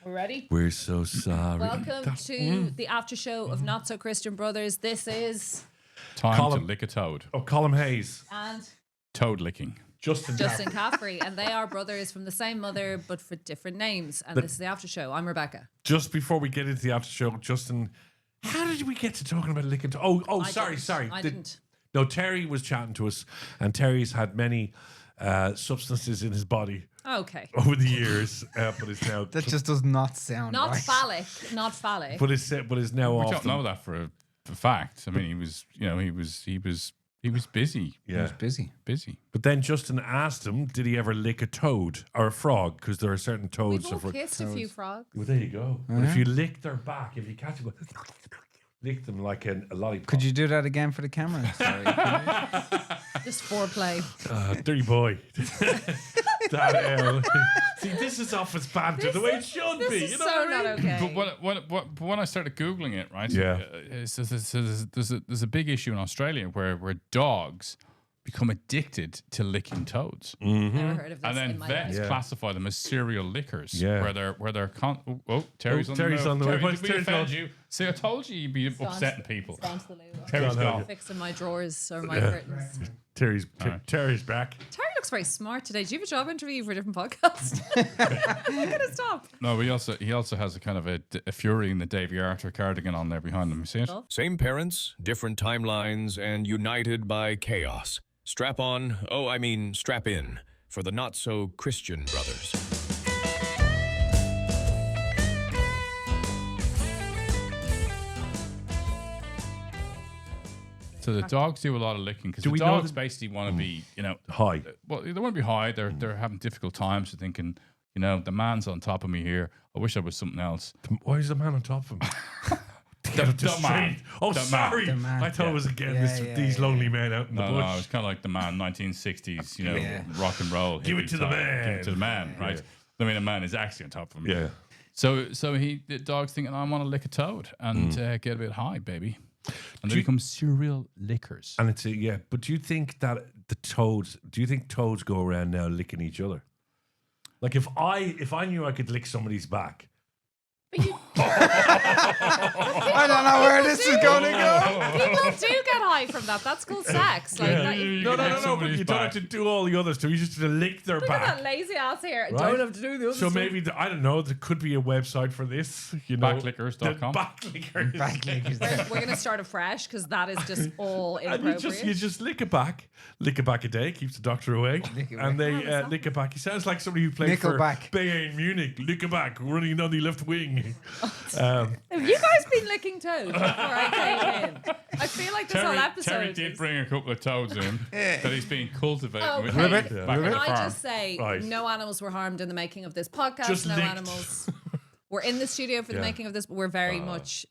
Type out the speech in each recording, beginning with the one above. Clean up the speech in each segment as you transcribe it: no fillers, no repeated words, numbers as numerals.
We're ready? We're so sorry. Welcome to the after show of Not So Christian Brothers. This is Time to lick a toad. Oh, Colm Hayes. and Toad licking. Justin Caffrey, and they are brothers from the same mother but for different names. And this is the after show. I'm Rebecca. Just before we get into the after show, Justin, how did we get to talking about licking? Sorry. I didn't. No, Terry was chatting to us, and Terry's had many substances in his body Okay. over the years, but it's now That just does not sound Not right. phallic. Not phallic. but it's now We off. don't know that for a fact. I mean, he was busy. He was busy. Busy. But then Justin asked him, did he ever lick a toad or a frog? Because there are certain We've toads. all kissed a few frogs. Well, there you go. But if you lick their back, if you catch them, lick them like a lollipop. Could you do that again for the camera? Sorry. Just foreplay. Dirty boy. See, this is office banter, the way it should be. This You is know so what I not mean? okay. But when I started Googling it, right? Yeah. There's a big issue in Australia where dogs become addicted to licking toads. Never heard of this And then in my vets life. classify them as serial lickers. Yeah. Where they're Terry's on Terry's the on the Terry, way. did we Terry's offend gone. you? See, I told you you'd be upsetting people. Gone to the loo. Terry's gone. Fixing my drawers or my curtains. Terry's back. Terry looks very smart today. Do you have a job interview for a different podcast? I'm gonna stop. No, he also has a kind of a Fury in the Davy Arthur cardigan on there behind him. You see it? Oh. Same parents, different timelines, and united by chaos. Strap on, strap in, for the not-so-Christian brothers. So the dogs do a lot of licking because Do the we know dogs basically want to be, Hi. well, they want to be high. They're having difficult times. They're thinking, the man's on top of me here. I wish I was something else. Why is the man on top of him? The man. Oh, The sorry. man. The man. I thought it was again Yeah, these lonely men out in the No, bush. it was kind of like the man, 1960s, Yeah. rock and roll. Give it hippie to the time. man. Give it to the man, right? I mean, the man is actually on top of him. Yeah. So the dog's thinking, I want to lick a toad and get a bit high, baby. And they become serial lickers. And it's but do you think that do you think toads go around now licking each other? Like if I knew I could lick somebody's back. I don't know where this is going to go. People do get high from that. That's called sex. Like that, No, but you don't have to do all the others. So you just have to lick their look at back. that lazy ass here. Right? Don't have to do the other So stuff. maybe I don't know. There could be a website for this. Backlickers.com. Backlickers. We're gonna start afresh because that is just all And inappropriate. you just lick it back a day, keeps the doctor away, Lick it and back. they lick it back. He sounds like somebody who played for Nickelback. Bayern Munich. Lick it back, running on the left wing. Have you guys been licking toads before I came in? I feel like this whole episode. Terry did is- bring a couple of toads in that he's being cultivated Okay. with Ribbit. back Can at the I farm. just say, Right. no animals were harmed in the making of this podcast. Just no licked. animals were in the studio for the making of this, but we're very much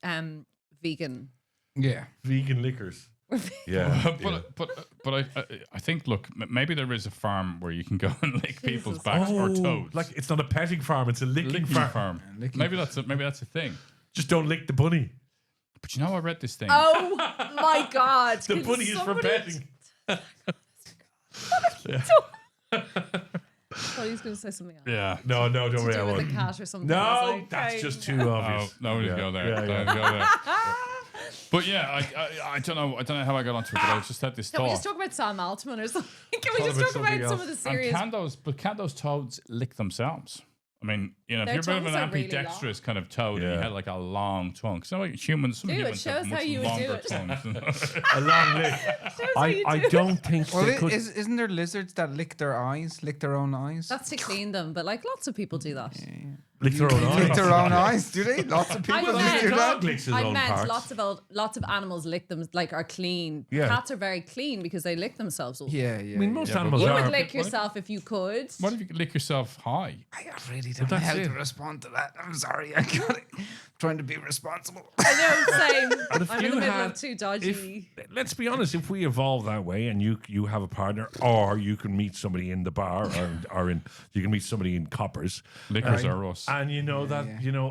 vegan. Yeah. Vegan lickers. Yeah, But I think, look, maybe there is a farm where you can go and lick people's backs or toads. Like it's not a petting farm; it's a licking farm. Licking Maybe that's a thing. Just don't lick the bunny. But I read this thing. Oh my god! The Can bunny is for somebody- petting. Oh, he's going to say something else. Yeah. No, don't To worry. I do with won't. the cat or something. I was No, like, that's okay. just too Oh, obvious. no, we didn't go there. Yeah. Don't go there. But yeah, I don't know how I got onto it, but I just had this Can we thought. just talk about Sam Altman or something? Can we Talk just about talk about something some of the else. serious? Can those toads lick themselves? I mean, if Their you're a bit of tongues an are really ambidextrous kind of toad and Yeah. you had like a long tongue, so like humans, some Do it. humans Show have us much how you would do longer it. tongues. A long lick. I don't think Well, they could. isn't there lizards that lick their own eyes? That's to clean them, but like lots of people do that. lick their own eyes. Lick their own eyes, do they? Lots of people I do meant- that. Dog licks his I own meant parts. lots of animals lick them, like are clean. Yeah. Cats are very clean because they lick themselves. Yeah. I mean, most Yeah, but animals You are. would lick yourself if you could. What if you could lick yourself high? I really don't know that's how it. to respond to that. I'm sorry. I got it. Trying to be responsible. I know, same. if I'm in you the middle had- of two dodgy. Let's be honest. If we evolve that way, and you have a partner, or you can meet somebody in the bar, or you can meet somebody in Coppers, Lickers are us. and you know that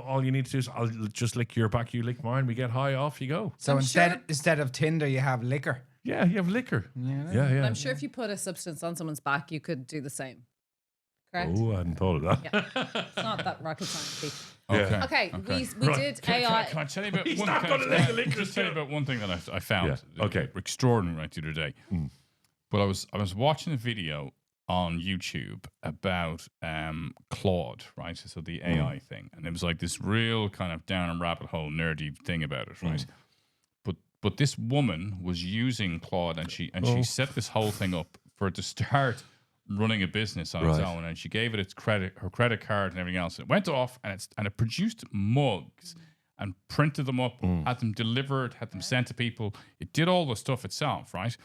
all you need to do is I'll just lick your back, you lick mine, we get high, off you go. So I'm sure- instead of Tinder, you have liquor. Yeah, you have liquor. Yeah. I'm sure if you put a substance on someone's back, you could do the same. Correct? Oh, I hadn't thought of that. Yeah. It's not that rocket science. Okay. We did AI. Can I tell you about He's one not thing? gonna let the liquor Just tell you about one thing that I found. Yeah, okay. Extraordinary right the other day. But I was watching a video on YouTube about Claude, right? So the AI thing, and it was like this real kind of down a rabbit hole nerdy thing about it, right? But this woman was using Claude, and she set this whole thing up for it to start running a business on its own, and she gave it her credit card and everything else. It went off, and it produced mugs and printed them up, had them delivered, had them sent to people. It did all the stuff itself, right?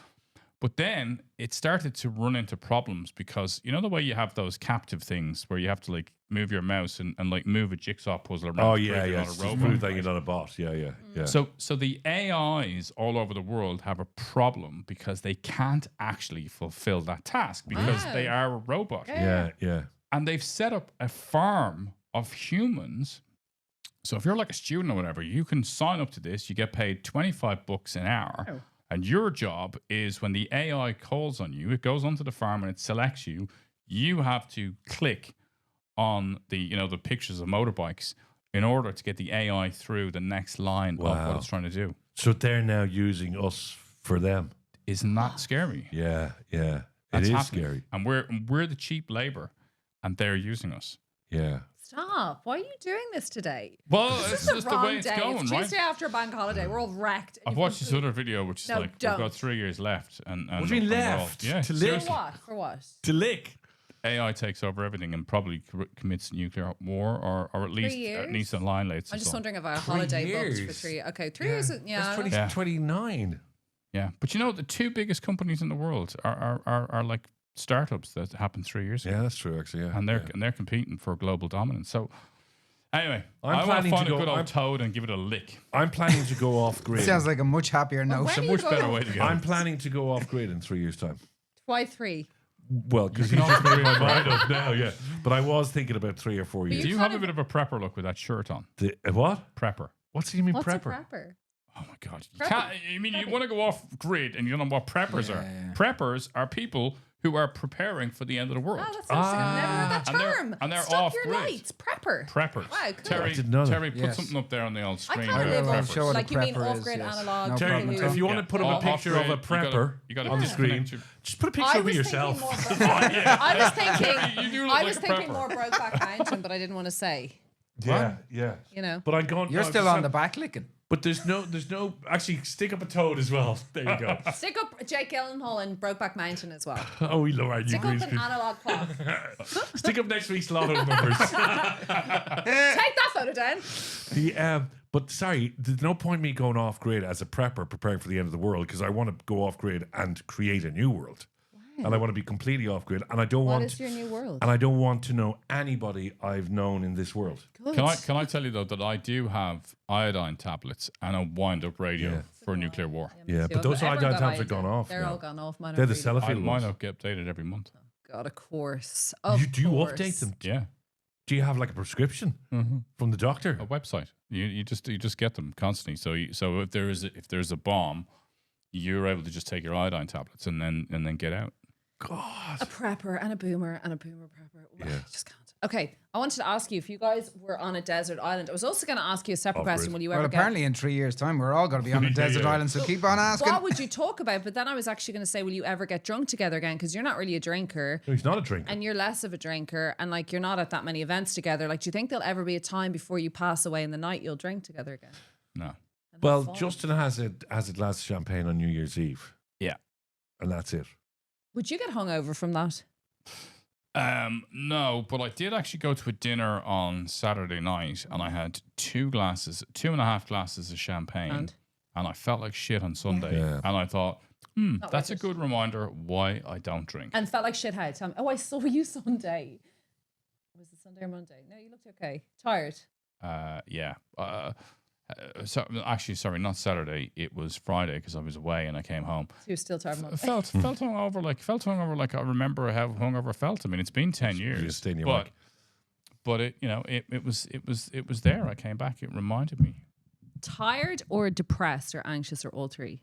But then it started to run into problems because you know the way you have those captive things where you have to like move your mouse and like move a jigsaw puzzle around. Oh to yeah, create yeah. it on It's a just robot, prove that right? you're not a bot. Yeah. So the AIs all over the world have a problem because they can't actually fulfill that task because they are a robot. Yeah. And they've set up a farm of humans. So if you're like a student or whatever, you can sign up to this. You get paid $25 an hour. Oh. And your job is when the AI calls on you, it goes onto the farm and it selects you. You have to click on the pictures of motorbikes in order to get the AI through the next line of what it's trying to do. So they're now using us for them. Isn't that scary? Yeah. That's it is happening. scary. And we're the cheap labor, and they're using us. Yeah. Stop. Why are you doing this today? Well, This it's is the just the wrong way it's day. going, It's right? Tuesday after a bank holiday. We're all wrecked. I've watched this other video, which is No, like don't. we've got 3 years left, and What do you mean and we're all- left? Yeah, To live? For seriously. what? For what? To lick. AI takes over everything and probably commits nuclear war, or at least years? annihilates. I'm us just all. wondering if I have a 3 holiday booked for years. 3. Okay, 3 years. Yeah. That's Yeah. 29. Yeah, but you know the 2 biggest companies in the world are like startups that happened 3 years ago, Yeah, that's true. Actually, yeah. and they're competing for global dominance. So anyway, I'm I want to planning find to a go- good I'm- old toad and give it a lick. I'm planning to go off grid. Sounds like a much happier note. when It's a are you much going better off- way to go. I'm planning to go off grid in 3 years' time. Why 3? Well, because you just made my mind up now, yeah. But I was thinking about 3 or 4 years. Do you kind have a of- bit of a prepper look with that shirt on? What? Prepper. What do you mean What's prepper? a prepper? Oh my god! You Prepper. can't. I mean, you want to go off grid, and you don't know what preppers are. Preppers are people who are preparing for the end of the world. Oh, that's interesting. I've never heard that And they're- term. and they're Stop off your grid. lights. Prepper. Preppers. Wow, cool. Terry, I didn't know that. Terry, put Yes. something up there on the old I screen. kind of there. live I'll off, show what a like you mean prepper off-grid is, yes. analog. No Terry, problem at all. if you want to put up a Off picture of a grid, prepper you gotta on the screen, disconnect your- just put a picture of me yourself. I was thinking. You do look I like was a thinking prepper. more Brokeback Mountain, but I didn't want to say. Yeah. You know. But I'm going. You're no, still just on the have- back licking. But there's no. Actually, stick up a toad as well. There you go. Stick up Jake Gyllenhaal in Brokeback Mountain as well. Oh, we love our Stick green up an screen. analog clock. Stick up next week's lotto numbers. Take that photo down. But sorry, there's no point me going off grid as a prepper preparing for the end of the world because I want to go off grid and create a new world. And I want to be completely off grid, and I don't What want. is your new world? And I don't want to know anybody I've known in this world. Good. Can I tell you though that I do have iodine tablets and a wind-up radio Yeah. for nuclear war. Yeah, but those Everyone iodine got tabs are iodine. gone off. They're now. all gone off. Mine They're are the really- cellophane Mine ones. up get updated every month. God, of course. Do you update them? Yeah, Do you have like a prescription from the doctor? a website. You just get them constantly. So if there's a bomb, you're able to just take your iodine tablets and then get out. God. A prepper and a boomer prepper. Yeah. I just can't. Okay, I wanted to ask you if you guys were on a desert island. I was also going to ask you a separate Off-grid. question. Will you Well, ever get? apparently in 3 years' time, we're all going to be on a desert Yeah. island, so keep on asking. What would you talk about? But then I was actually going to say, will you ever get drunk together again? Because you're not really a drinker. No, he's not a drinker. And you're less of a drinker, and like you're not at that many events together. Like, do you think there'll ever be a time before you pass away in the night you'll drink together again? No. And Well, have fun? Justin has a glass of champagne on New Year's Eve. Yeah. And that's it. Would you get hungover from that? No, but I did actually go to a dinner on Saturday night, and I had 2.5 glasses of champagne, and I felt like shit on Sunday, Yeah. and I thought, that's a worth it. good reminder why I don't drink. And felt like shit. How? Tell me. Oh, I saw you Sunday. Was it Sunday or Monday? No, you looked okay. Tired. Yeah. So actually, sorry, not Saturday. It was Friday because I was away and I came home. So you're still tired. Monday. Felt hungover like I remember how hungover felt. I mean, it's been 10 years. just stay in your but mic. but it was there. I came back. It reminded me. Tired or depressed or anxious or all three?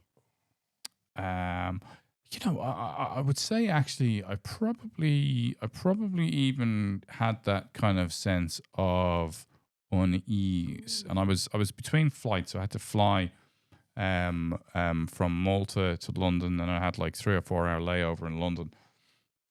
I would say actually I probably even had that kind of sense of unease, and I was between flights, so I had to fly from Malta to London, and I had like 3 or 4 hour layover in London,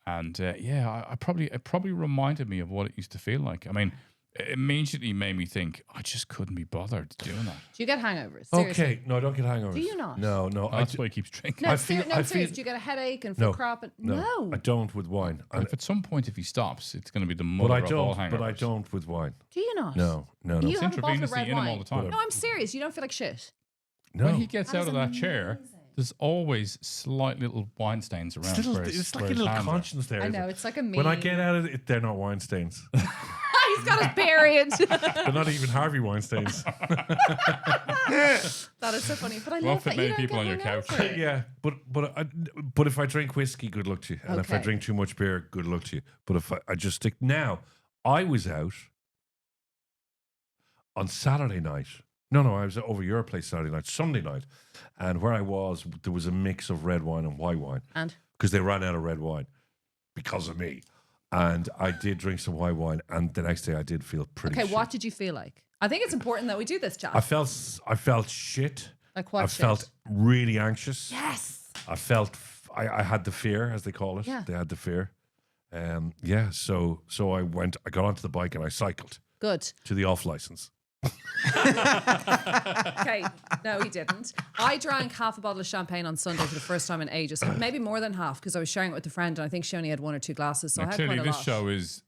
and it probably reminded me of what it used to feel like. I mean, it immediately made me think I just couldn't be bothered doing that. Do you get hangovers? Seriously? Okay, no, I don't get hangovers. Do you not? No. That's why he keeps drinking. No, I feel- serious. Do you get a headache and No, feel crap? No, I don't with wine. If at some point, if he stops, it's going to be the But mother I of all don't. hangovers. But I don't with wine. Do you not? No. You It's have a bottle of intravenously red in him wine. all the time. No, I'm serious. You don't feel like shit. No. When he gets That out is of that chair, amazing. there's always slight little wine stains around. It's like a little conscience there. I isn't know, it? it's like a When I meme. get out of it, they're not wine stains. He's got his period. They're not even Harvey Weinsteins. That is so funny. But I Won't love fit that many you don't people get on your couch. hungover. Yeah, but if I drink whiskey, good luck to you. And if I Okay. drink too much beer, good luck to you. But if I just stick now, I was out on Saturday night. No, I was over your place Saturday night, Sunday night, and where I was, there was a mix of red wine and white wine And because they ran out of red wine because of me. And I did drink some white wine, and the next day I did feel pretty. okay, shit. what did you feel like? I think it's important that we do this, chat. I felt shit. Like what I shit? felt really anxious. Yes. I felt I had the fear, as they call it. Yeah. They had the fear. So I got onto the bike and I cycled Good. to the off license. Okay. No, he didn't. I drank half a bottle of champagne on Sunday for the first time in ages. Maybe more than half because I was sharing it with a friend and I think she only had 1 or 2 glasses. So I Now, had clearly, quite a this lot. show is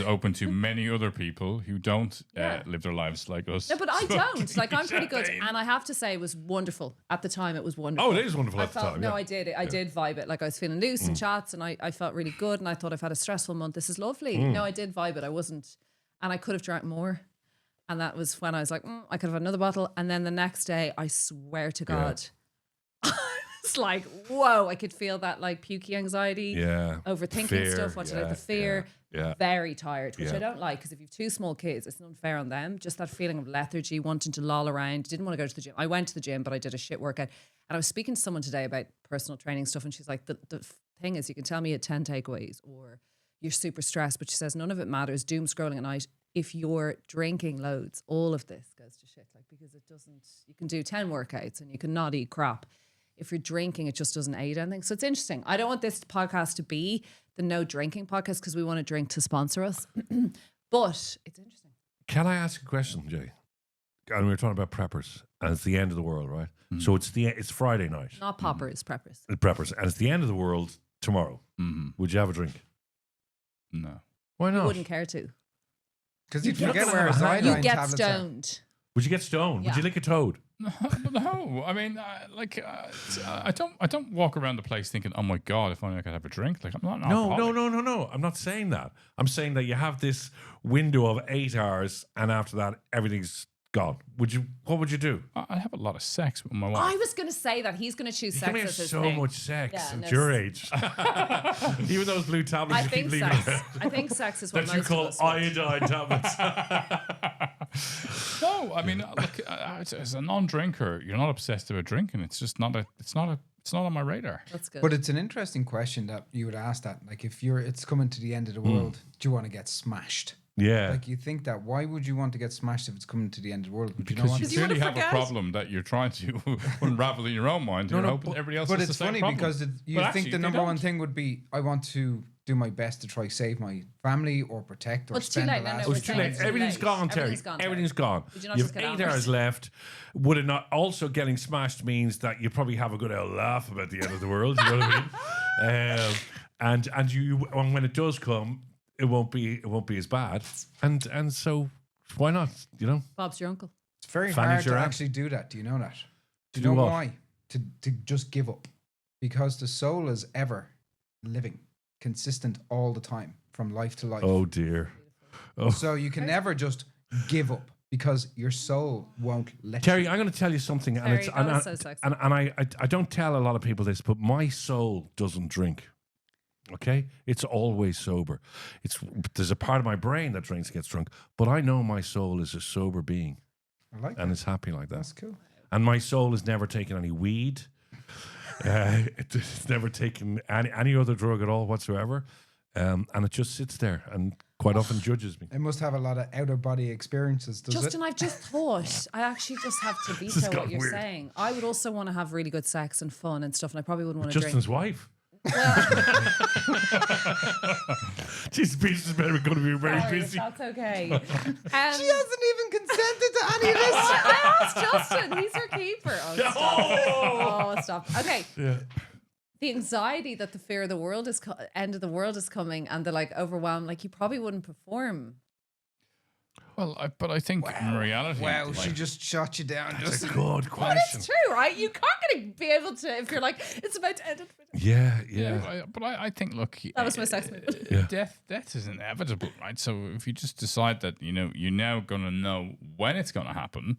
open to many other people who don't Yeah. live their lives like us. No, but I So- don't. Like, I'm pretty good. And I have to say, it was wonderful. At the time, it was wonderful. Oh, it is wonderful I at the felt, time. no, yeah. I did. I did vibe it. Like, I was feeling loose in chats and I felt really good. And I thought, I've had a stressful month. This is lovely. No, I did vibe it. I wasn't. And I could have drank more. And that was when I was like, I could have had another bottle. And then the next day, I swear to God, it's like, whoa, I could feel that like pukey anxiety. Yeah. Overthinking Fear, stuff, watching out the fear. Yeah. Very tired, which Yeah. I don't like because if you've 2 small kids, it's unfair on them. Just that feeling of lethargy, wanting to loll around. Didn't want to go to the gym. I went to the gym, but I did a shit workout. And I was speaking to someone today about personal training stuff, and she's like, the thing is, you can tell me you had 10 takeaways or you're super stressed, but she says none of it matters. Doom scrolling at night. If you're drinking loads, all of this goes to shit. Like, because it doesn't, you can do 10 workouts and you can not eat crap. If you're drinking, it just doesn't aid anything. So it's interesting. I don't want this podcast to be the no drinking podcast because we want to drink to sponsor us. But it's interesting. Can I ask a question, Jay? And we were talking about preppers, and it's the end of the world, right? So it's Friday night. Not poppers, preppers. Preppers, and it's the end of the world tomorrow. Mhm. Would you have a drink? No. Why not? Wouldn't care to. Because you'd You're forget not where his gonna have a You iodine get tablets are. stoned. Would you get stoned? Would Yeah. you lick a toad? No, I mean, I don't walk around the place thinking, "Oh my god, if only I could have a drink." Like I'm not. An alcoholic. No. I'm not saying that. I'm saying that you have this window of 8 hours, and after that, everything's gone. What would you do? I have a lot of sex with my wife. I was going to say that he's going to choose You sex can have as his so thing. much sex Yeah, at no, your age. Even those blue tablets I you think keep leaving sex. I think sex is what that you most call of us want. iodine tablets. No, I mean, look, as a non-drinker, you're not obsessed about drinking. It's just not it's not on my radar. That's good. But it's an interesting question that you would ask that. Like, if it's coming to the end of the world, do you want to get smashed? Yeah. Like, you think that, why would you want to get smashed if it's coming to the end of the world? Would you not Because want you to? you wanna clearly have a forget. problem that you're trying to unravel in your own mind. No, You're no, hoping but- everybody else But has it's the same funny problem. because you But think actually, the they number one don't. thing would be, I want to do my best to try save my family or protect or Well, it's too spend late. the No, no, last. Oh, we're it's too saying late. it's too Everything's late. gone, Terry. Everything's gone, Terry. Everything's gone. Would you not You just have get 8 on hours with it? left. Would it not also getting smashed means that you probably have a good old laugh about the end of the world? You know what I mean? And you, and when it does come, it won't be as bad. And so why not? You know? Bob's your uncle. It's very Fanny's hard to your aunt. actually do that. Do you know that? Do you do know what? why? To just give up. Because the soul is ever living, consistent all the time, from life to life. Oh dear. Oh. So you can never just give up because your soul won't let Terry, you. I'm going to tell you something, and Terry, it's that was so sexy. and I don't tell a lot of people this, but my soul doesn't drink. Okay, it's always sober. There's a part of my brain that drinks, gets drunk, but I know my soul is a sober being, I like and that. it's happy like that. That's cool. And my soul has never taken any weed. It's never taken any other drug at all whatsoever, and it just sits there and quite often judges me. It must have a lot of outer body experiences, does Justin, I've just thought, I actually just have to has veto gotten what you're weird. saying. I would also want to have really good sex and fun and stuff, and I probably wouldn't want to drink. Justin's wife. Jesus, Peter's better going to be very Sorry, busy. that's okay. it? She hasn't even consented to any of this. I asked Justin. He's her keeper. Oh, stop. Oh, stop. Okay. Yeah. The anxiety that the fear of the world is end of the world is coming, and the like overwhelmed, like you probably wouldn't perform. Well, but I think in reality, Wow, like, she just shot you down. That's a Just good But question. it's true, right? You can't gonna be able to if you're like it's about to end. Yeah. But I think, look, That was my sex movement. Yeah. death is inevitable, right? So if you just decide that you're now going to know when it's going to happen,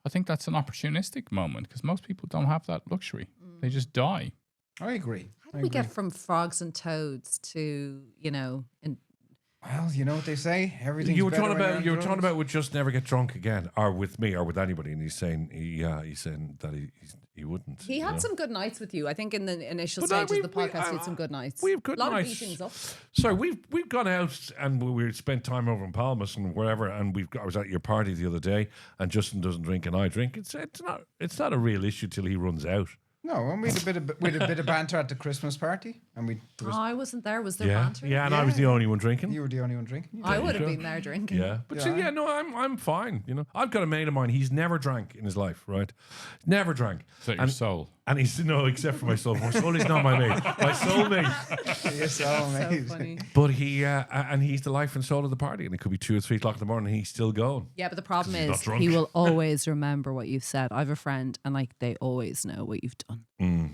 I think that's an opportunistic moment because most people don't have that luxury. They just die. I agree. How do we get from frogs and toads to Well, you know what they say. Everything's You were better talking when about you're on talking drugs. about would just never get drunk again, or with me, or with anybody, and he's saying that he wouldn't. he you know? had some good nights with you. I think in the initial But, stages of the podcast, he had some good nights. We have good a lot nights. of beatings up. So we've gone out and we spent time over in Palmas and wherever, and I was at your party the other day, and Justin doesn't drink and I drink. It's not a real issue till he runs out. No, and we had a bit of banter at the Christmas party, and there was, I wasn't there. Was there Yeah, banter? yeah, and I was the only one drinking. you were the only one drinking. I would have been there drinking. Yeah, but see, no, I'm fine. You know, I've got a mate of mine. He's never drank in his life, right? Never drank. Is that your soul? And he's no, except for my soul. My soul is not my mate. My soulmate. Yes, so So amazing. funny. But he's the life and soul of the party, and it could be 2 or 3 o'clock in the morning, and he's still going. Yeah, but the problem he's not is drunk. he will always remember what you've said. I have a friend, and like they always know what you've done.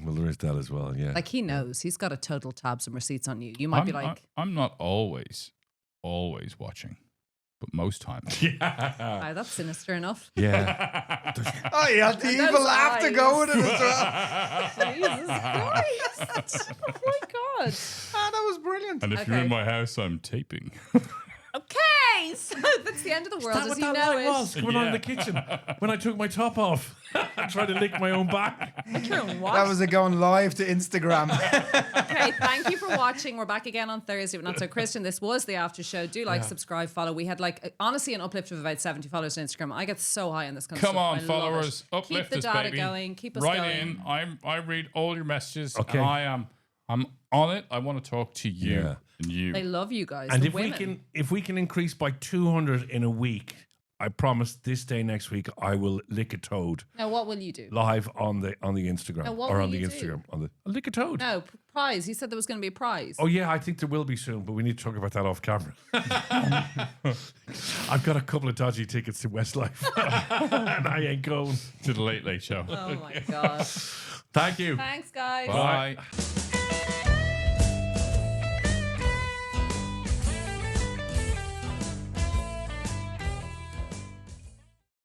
Well, there is that as well. Yeah. Like he knows. He's got a total tabs and receipts on you. You might be like, I'm not always watching, but most times. "Aye, that's sinister enough." Yeah. Oh, you had the And evil those laugh to eyes. go with it as well. Jesus Christ! Oh my God. Ah, that was brilliant. And if you're Okay. in my house, I'm taping. Okay, so that's the end of the world as you know it. was coming on in Yeah. the kitchen when I took my top off and tried to lick my own back. What? That was it going live to Instagram. Okay, thank you for watching. We're back again on Thursday, but not so Christian. This was the after show. Do like, subscribe, follow. We had like honestly an uplift of about 70 followers on Instagram. I get so high on this kind of Come stuff. on, I love followers, it. uplift Keep the us, data baby. going. Keep us Write going. in. I read all your messages. Okay. And I'm on it. I want to talk to you. Yeah. And you. They love you guys. And the if we can increase by 200 in a week, I promise this day next week I will lick a toad Now, what will you do? live on the Instagram Now, what or will on the you do? Instagram I'll lick a toad. No, prize. He said there was going to be a prize. Oh yeah, I think there will be soon, but we need to talk about that off camera. I've got a couple of dodgy tickets to Westlife, and I ain't going. to the Late Late Show. Oh my God. Thank you. Thanks, guys. Bye.